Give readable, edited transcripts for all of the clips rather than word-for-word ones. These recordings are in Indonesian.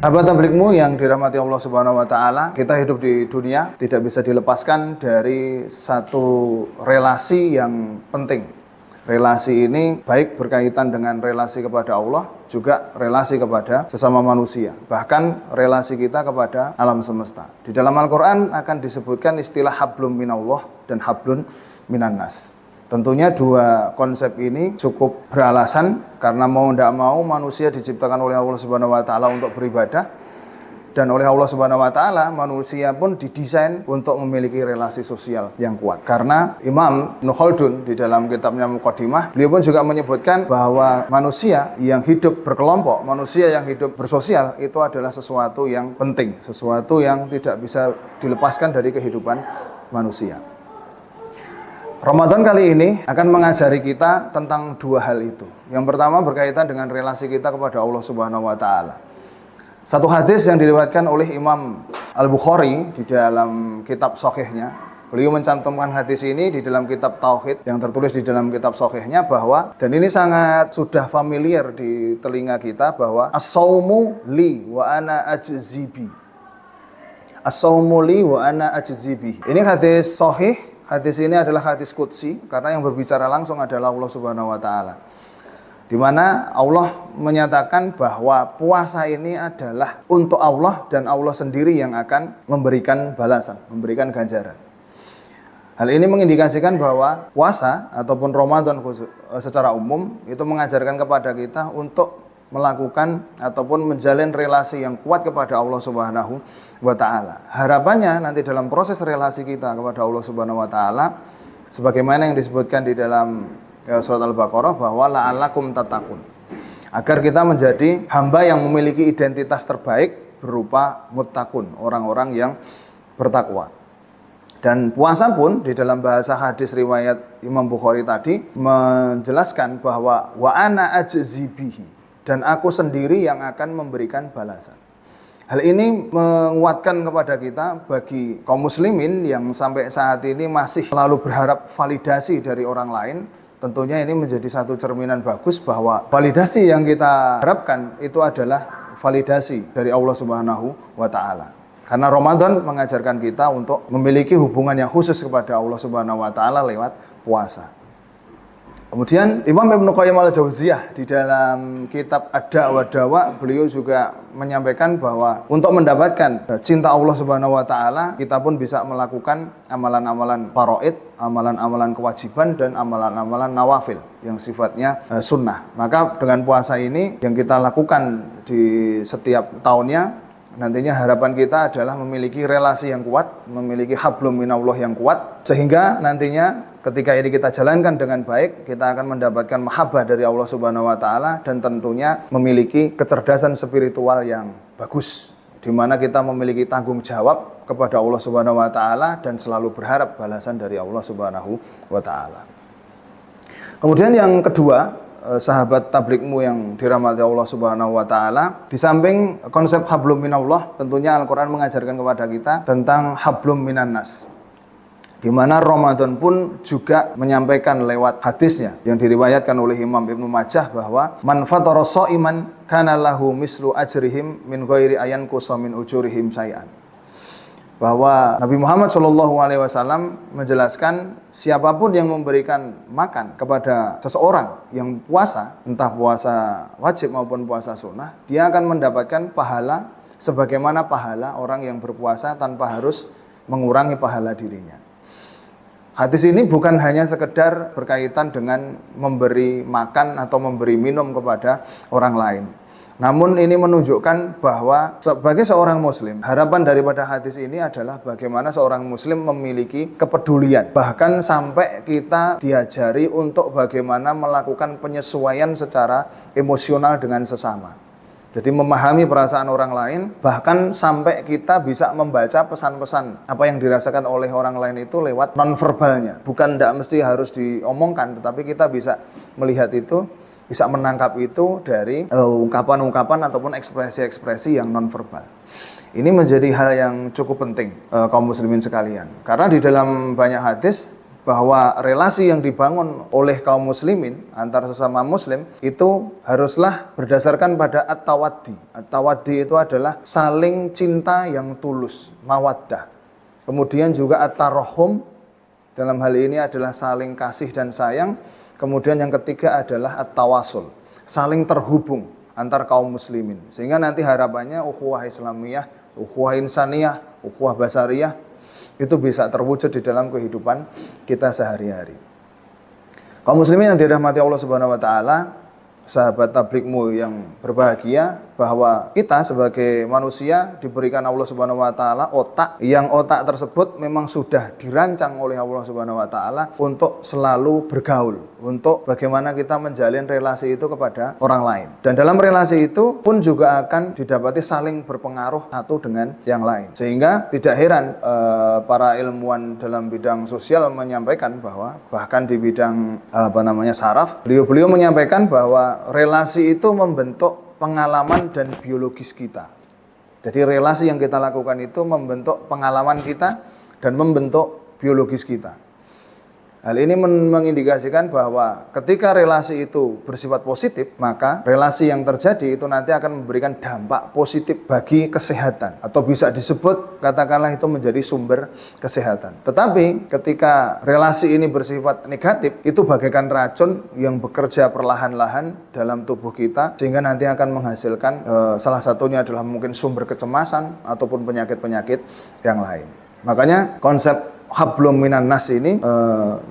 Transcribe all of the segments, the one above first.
Sahabat tablikmu yang dirahmati Allah Subhanahu wa taala, kita hidup di dunia tidak bisa dilepaskan dari satu relasi yang penting. Relasi ini baik berkaitan dengan relasi kepada Allah, juga relasi kepada sesama manusia, bahkan relasi kita kepada alam semesta. Di dalam Al-Qur'an akan disebutkan istilah hablum minallah dan hablun minannas. Tentunya dua konsep ini cukup beralasan karena mau tidak mau manusia diciptakan oleh Allah Subhanahu wa taala untuk beribadah, dan oleh Allah Subhanahu wa taala manusia pun didesain untuk memiliki relasi sosial yang kuat. Karena Imam Ibnu Khaldun di dalam kitabnya Muqaddimah, beliau pun juga menyebutkan bahwa manusia yang hidup berkelompok, manusia yang hidup bersosial itu adalah sesuatu yang penting, sesuatu yang tidak bisa dilepaskan dari kehidupan manusia. Ramadan kali ini akan mengajari kita tentang dua hal itu. Yang pertama berkaitan dengan relasi kita kepada Allah Subhanahu wa taala. Satu hadis yang diriwayatkan oleh Imam Al-Bukhari di dalam kitab Shahihnya. Beliau mencantumkan hadis ini di dalam kitab Tauhid yang tertulis di dalam kitab Shahihnya bahwa, dan ini sangat sudah familiar di telinga kita, bahwa as-saumu li wa ana ajzi bi. As-saumu li wa ana ajzi bi. Ini hadis sahih. Hadis ini adalah hadis qudsi karena yang berbicara langsung adalah Allah Subhanahu wa taala. Di mana Allah menyatakan bahwa puasa ini adalah untuk Allah dan Allah sendiri yang akan memberikan balasan, memberikan ganjaran. Hal ini mengindikasikan bahwa puasa ataupun Ramadan secara umum itu mengajarkan kepada kita untuk melakukan ataupun menjalin relasi yang kuat kepada Allah Subhanahu wa taala. Harapannya nanti dalam proses relasi kita kepada Allah Subhanahu wa taala sebagaimana yang disebutkan di dalam surat Al-Baqarah bahwa la'allakum tattaqun. Agar kita menjadi hamba yang memiliki identitas terbaik berupa muttaqun, orang-orang yang bertakwa. Dan puasa pun di dalam bahasa hadis riwayat Imam Bukhari tadi menjelaskan bahwa wa ana ajzi bihi, dan aku sendiri yang akan memberikan balasan. Hal ini menguatkan kepada kita bagi kaum muslimin yang sampai saat ini masih selalu berharap validasi dari orang lain. Tentunya ini menjadi satu cerminan bagus bahwa validasi yang kita harapkan itu adalah validasi dari Allah Subhanahu wa taala. Karena Ramadan mengajarkan kita untuk memiliki hubungan yang khusus kepada Allah Subhanahu wa taala lewat puasa. Kemudian Imam Ibnu Qayyim al-Jauziyah di dalam kitab Ad-Da' wa Dawa, beliau juga menyampaikan bahwa untuk mendapatkan cinta Allah Subhanahu wa taala, kita pun bisa melakukan amalan-amalan faraid, amalan-amalan kewajiban dan amalan-amalan nawafil yang sifatnya sunnah. Maka dengan puasa ini yang kita lakukan di setiap tahunnya, nantinya harapan kita adalah memiliki relasi yang kuat, memiliki hablum minallah yang kuat, sehingga nantinya ketika ini kita jalankan dengan baik, kita akan mendapatkan mahabbah dari Allah Subhanahu wa taala dan tentunya memiliki kecerdasan spiritual yang bagus, di mana kita memiliki tanggung jawab kepada Allah Subhanahu wa taala dan selalu berharap balasan dari Allah Subhanahu wa taala. Kemudian yang kedua, sahabat tablikmu yang dirahmati Allah Subhanahu wa taala, di samping konsep hablum minallah, tentunya Al-Qur'an mengajarkan kepada kita tentang hablum minannas. Di mana Ramadan pun juga menyampaikan lewat hadisnya yang diriwayatkan oleh Imam Ibnu Majah bahwa man fatara shaiman kana lahu mislu ajrihim min ghairi ayan qusa min ujurihim syai'an. Bahwa Nabi Muhammad SAW menjelaskan siapapun yang memberikan makan kepada seseorang yang puasa, entah puasa wajib maupun puasa sunnah, dia akan mendapatkan pahala sebagaimana pahala orang yang berpuasa tanpa harus mengurangi pahala dirinya. Hadis ini bukan hanya sekedar berkaitan dengan memberi makan atau memberi minum kepada orang lain. Namun ini menunjukkan bahwa sebagai seorang muslim, harapan daripada hadis ini adalah bagaimana seorang muslim memiliki kepedulian. Bahkan sampai kita diajari untuk bagaimana melakukan penyesuaian secara emosional dengan sesama. Jadi memahami perasaan orang lain, bahkan sampai kita bisa membaca pesan-pesan apa yang dirasakan oleh orang lain itu lewat nonverbalnya. Bukan tidak mesti harus diomongkan, tetapi kita bisa melihat itu, bisa menangkap itu dari ungkapan-ungkapan ataupun ekspresi-ekspresi yang nonverbal. Ini menjadi hal yang cukup penting kaum muslimin sekalian. Karena di dalam banyak hadis bahwa relasi yang dibangun oleh kaum muslimin antar sesama muslim itu haruslah berdasarkan pada at-tawaddi. At-tawaddi itu adalah saling cinta yang tulus, mawaddah. Kemudian juga at-tarahum, dalam hal ini adalah saling kasih dan sayang. Kemudian yang ketiga adalah at-tawasul, saling terhubung antar kaum muslimin. Sehingga nanti harapannya ukhuwah Islamiyah, ukhuwah insaniyah, ukhuwah basariyah itu bisa terwujud di dalam kehidupan kita sehari-hari. Kaum muslimin yang dirahmati Allah Subhanahu wa taala, sahabat tabligmu yang berbahagia, bahwa kita sebagai manusia diberikan Allah Subhanahu wa taala otak, yang otak tersebut memang sudah dirancang oleh Allah Subhanahu wa taala untuk selalu bergaul, untuk bagaimana kita menjalin relasi itu kepada orang lain. Dan dalam relasi itu pun juga akan didapati saling berpengaruh satu dengan yang lain. Sehingga tidak heran para ilmuwan dalam bidang sosial menyampaikan bahwa bahkan di bidang saraf, beliau menyampaikan bahwa relasi itu membentuk pengalaman dan biologis kita. Jadi relasi yang kita lakukan itu membentuk pengalaman kita dan membentuk biologis kita. Hal ini mengindikasikan bahwa ketika relasi itu bersifat positif, maka relasi yang terjadi itu nanti akan memberikan dampak positif bagi kesehatan, atau bisa disebut katakanlah itu menjadi sumber kesehatan. Tetapi ketika relasi ini bersifat negatif, itu bagaikan racun yang bekerja perlahan-lahan dalam tubuh kita, sehingga nanti akan menghasilkan salah satunya adalah mungkin sumber kecemasan ataupun penyakit-penyakit yang lain. Makanya konsep hablum minan nas ini,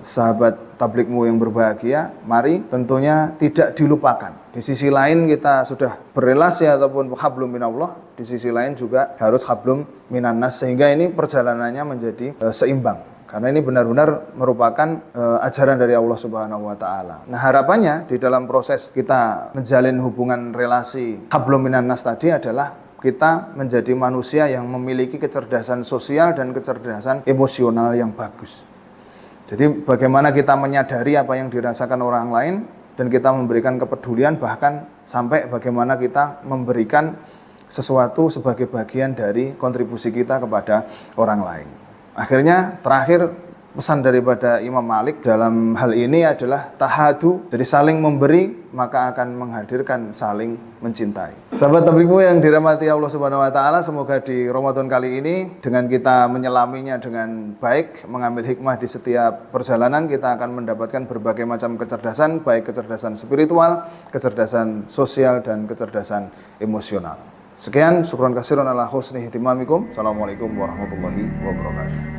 sahabat tabligmu yang berbahagia, mari tentunya tidak dilupakan. Di sisi lain kita sudah berrelasi ataupun hablum minallah, di sisi lain juga harus hablum minan nas, sehingga ini perjalanannya menjadi seimbang. Karena ini benar-benar merupakan ajaran dari Allah Subhanahu wa taala. Nah, harapannya di dalam proses kita menjalin hubungan relasi hablum minan nas tadi adalah kita menjadi manusia yang memiliki kecerdasan sosial dan kecerdasan emosional yang bagus. Jadi bagaimana kita menyadari apa yang dirasakan orang lain dan kita memberikan kepedulian, bahkan sampai bagaimana kita memberikan sesuatu sebagai bagian dari kontribusi kita kepada orang lain. Akhirnya terakhir, pesan daripada Imam Malik dalam hal ini adalah tahadu, jadi saling memberi maka akan menghadirkan saling mencintai. Sahabat tabligmu yang dirahmati Allah Subhanahu wa taala, semoga di Ramadan kali ini dengan kita menyelaminya dengan baik, mengambil hikmah di setiap perjalanan, kita akan mendapatkan berbagai macam kecerdasan, baik kecerdasan spiritual, kecerdasan sosial, dan kecerdasan emosional. Sekian, syukran katsiran ala husni ihtimamikum. Assalamualaikum warahmatullahi wabarakatuh.